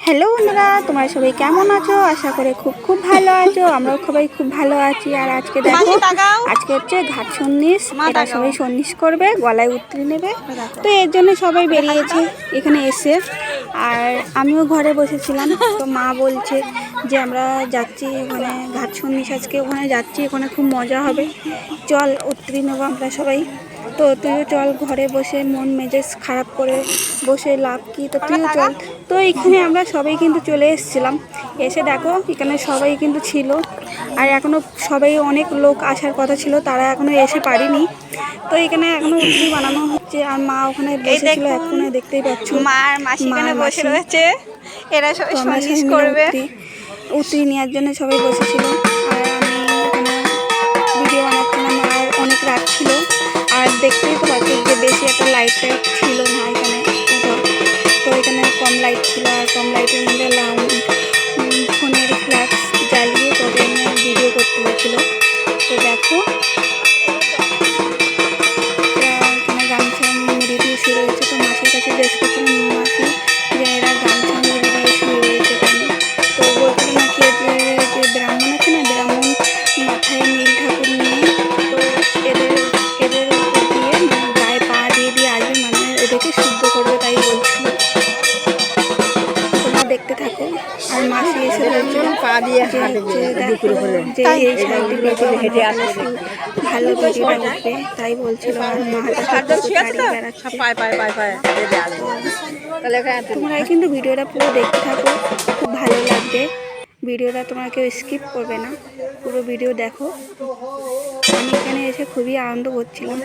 Hello বন্ধুরা, তোমরা সবাই কেমন আছো? আশা করে খুব ভালো আছো। আমরাও সবাই খুব ভালো আছি। আর আজকে দেখো, আজকে হচ্ছে ঘাট সন্ন্যাস। এটা সবাই সন্ন্যাস করবে, গলায় উতরে নেবে। তো এর জন্য সবাই বেরিয়েছে এখানে এসে। আর আমিও ঘরে বসেছিলাম। তো মা বলছে যে আমরা যাচ্ছি ওখানে ঘাট সন্ন্যাস, আজকে ওখানে যাচ্ছি, ওখানে খুব মজা হবে, চল উতরে নেবো আমরা সবাই। তো তুইও চল, ঘরে বসে মন মেজাজ খারাপ করে বসে লাভ কি, তো তুইও চল। তো এখানে আমরা সবাই কিন্তু চলে এসেছিলাম। এসে দেখো এখানে সবাই কিন্তু ছিল। আর এখনও সবাই, অনেক লোক আসার কথা ছিল, তারা এখনও এসে পারেনি। তো এখানে এখনও উতরি বানানো হচ্ছে। আর মা ওখানে বসেছিল, এখন দেখতেই পাচ্ছ মা আর মাসি এখানে বসে রয়েছে। এরা সবাই সন্ন্যাস করবে। উতরি নেওয়ার জন্য সবাই বসেছিল। আর আমি এখানে ভিডিও বানাচ্ছিলাম। আর অনেক রাত ছিল। আর দেখতেই তো পাচ্ছি যে বেশি একটা লাইট টাইট ছিল না এখানে কোথাও। তো এখানে কম লাইট ছিল। আর কম লাইটের মধ্যে ফোনের ফ্ল্যাশ জ্বালিয়ে তবে আমি ভিডিও করতে হয়েছিল। তো দেখো এখানে গামছা মুড়ি দিয়ে শুয়ে রয়েছে। তো মাসির কাছে জিজ্ঞেস করছিলাম, মাসি যে এরা গামছা মুড়ি দিয়ে শুয়ে রয়েছে কেন? তো বলছিল নাকি যে ব্রাহ্মণ আছে না, ব্রাহ্মণ মাথায় নীল ঠাকুর নিয়ে, তো এদের এদের উপর দিয়ে মানে গায়ে পা দিয়ে দিয়ে আসবে, মানে এদেরকে শুদ্ধ করবে, তাই বলছিল। তোমরা দেখতে থাকো। আর মাসি এসে বলছিল পা দিয়ে যে এই সাইডে ভিডিও ভালো ভিডিওটা উঠবে, তাই বলছিল। আর মা তোমরা কিন্তু ভিডিওটা পুরো দেখতে থাকো, খুব ভালো লাগবে ভিডিওটা। তোমরা কেউ স্কিপ করবে না, পুরো ভিডিও দেখো। আমি এখানে এসে খুবই আনন্দ করছিলাম।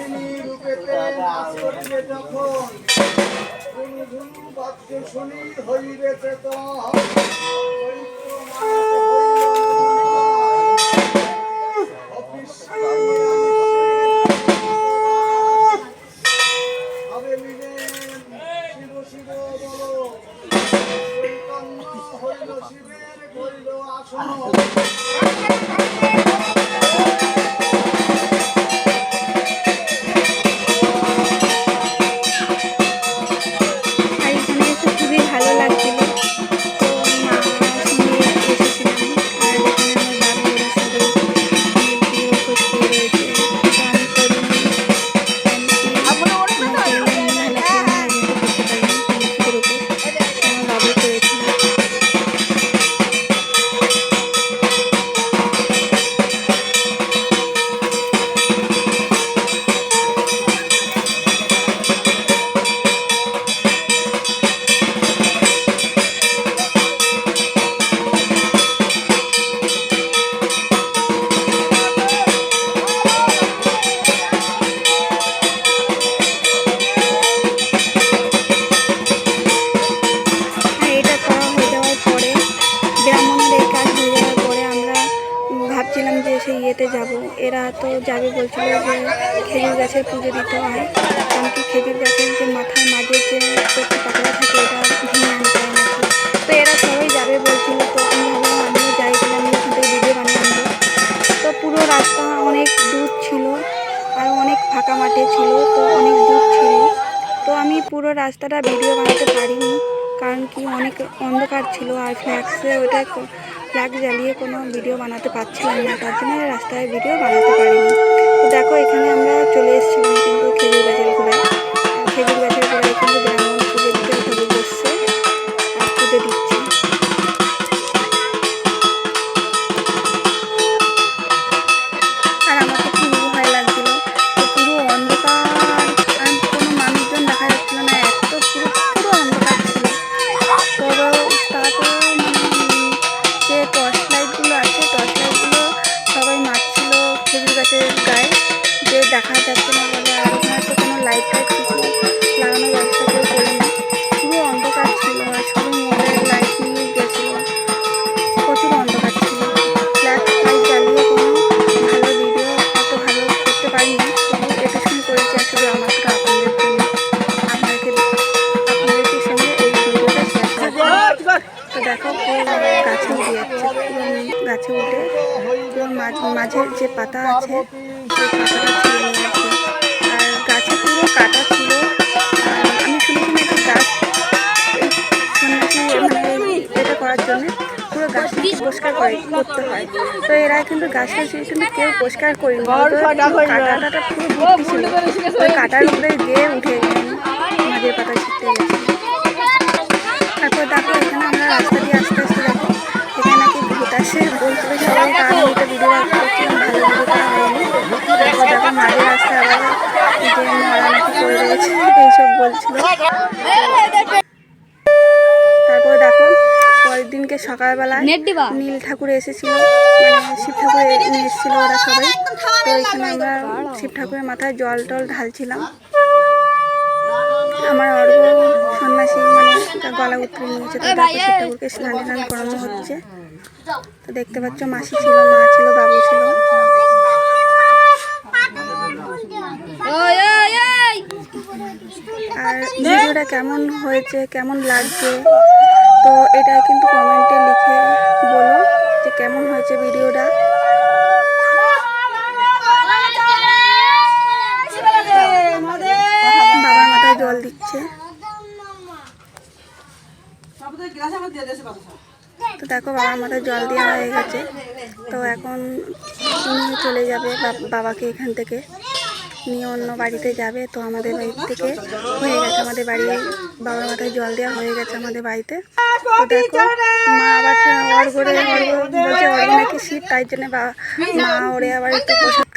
ভাবছিলাম যে সেই ইয়েতে যাবো। এরা তো যাবে বলছিল যে খেজুর গাছের পুজো দিতে হয়, কারণ কি খেজুর গাছের যে মাথার মাঝে যে একটু পাতলা থাকে, এটা ভেঙে আনতে হয় নাকি। তো এরা সবাই যাবে বলছিল। তো আমি ভাবলাম আমিও যাই, বলে আমি এখান থেকে ভিডিও বানিয়ে আনবো। তো পুরো রাস্তা অনেক দূর ছিল, আর অনেক ফাঁকা মাঠে ছিল, তো অনেক দূর ছিল। তো আমি পুরো রাস্তাটা ভিডিও বানাতে পারিনি, কারণ কি অনেক অন্ধকার ছিল। আর ফ্ল্যাগ জ্বালিয়ে কোনো ভিডিও বানাতে পারছিলাম না, তার জন্য রাস্তায় ভিডিও বানাতে পারিনি। তো দেখো এখানে আমরা চলে এসেছিলাম কিন্তু খেজুর গাছের গোড়ায়। আর খেজুর গাছের গোড়ায় কিন্তু ব্রাহ্মণ পুজো দিতে সবাই বসছে আর পুজো দিচ্ছে। আর আমার তো খুবই ভয় লাগছিল, তো পুরো অন্ধকার, আর কোনো মানুষজন দেখা যাচ্ছিল না, এত পুরো অন্ধকার ছিল। তো তারপর যে টর্চ লাইটগুলো আছে, টর্চ লাইটগুলো সবাই মারছিল খেজুর গাছের গায়ে, যে দেখা যাচ্ছে না বলে। আর ওখানে তো কোনো লাইট টাইট কিছু লাগানোর ব্যবস্থা কেউ করেনি, পুরো অন্ধকার ছিল। আর সবাই মোবাইল লাইট নিয়ে গেছিলো, প্রচুর অন্ধকার ছিল। ফ্ল্যাশ লাইট জ্বালিয়ে কোনো ভালো ভিডিও অত ভালো করতে পারিনি, তবু এডিশন করেছি আসলে আমাকে আপনাদের জন্য, আপনাদের সঙ্গে এই ভিডিওটা শেয়ার করা। তো দেখো গাছে উঠে যাচ্ছে, গাছে উঠে পুরো মাঝের যে পাতা আছে সেই পাতাটা ছিঁড়ে নিয়ে যাচ্ছে। আর গাছে পুরো কাটা ছিল। আর আমি শুনেছি নাকি গাছ সন্ন্যাসী মানে করার জন্য পুরো গাছটা পরিষ্কার করতে হয়। তো এরা কিন্তু গাছটা কিন্তু কেউ পরিষ্কার করেনি, কাঁটাটা পুরো ভর্তি ছিল, ওই কাঁটার উপরে গিয়ে উঠে মাঝের পাতা ছিটতে গেছে। তারপর দেখো এখানে আমরা রাস্তা দিয়ে আস্তে আস্তে দেখো এখানে নাকি ভূত আসে বলছিল সবাই, তার আমি এটা ভিডিও করছিলাম, ভালো ভিডিও করা হয়নি। তারপর দেখো মাঝের রাস্তায় আবার যে মরা নাকি পড়ে রয়েছে এইসব বলছিল। তারপর দেখো পরের দিনকে সকালবেলায় নীল ঠাকুর এসেছিল, মানে শিব ঠাকুর নিয়ে এসেছিলো ওরা সবাই। তো এখানে আমরা শিব ঠাকুরের মাথায় জল টল ঢালছিলাম। আমার অর্ঘ সন্ন্যাসী মানে গলা উতরে নিয়েছে, তো তারপর শিব ঠাকুরকে স্নান টান করানো হচ্ছে। তো দেখতে পাচ্ছ মাসি ছিল, মা ছিল, বাবু ছিল। আর ভিডিওটা কেমন হয়েছে, কেমন লাগছে, তো এটা কিন্তু কমেন্টে লিখে বলো যে কেমন হয়েছে ভিডিওটা। বাবার মাথায় জল দিচ্ছে। তো দেখো বাবার মাথায় জল দেওয়া হয়ে গেছে। তো এখন নিয়ে চলে যাবে বাবাকে এখান থেকে নিয়ে অন্য বাড়িতে যাবে। তো আমাদের বাড়ি থেকে হয়ে গেছে, আমাদের বাড়ি বাবার মাথায় জল দেওয়া হয়ে গেছে আমাদের বাড়িতে। তো দেখো মা আবার বলছে অর্ঘ নাকি শীত, তাই জন্য মা ওরে আবার একটু প্রসাদ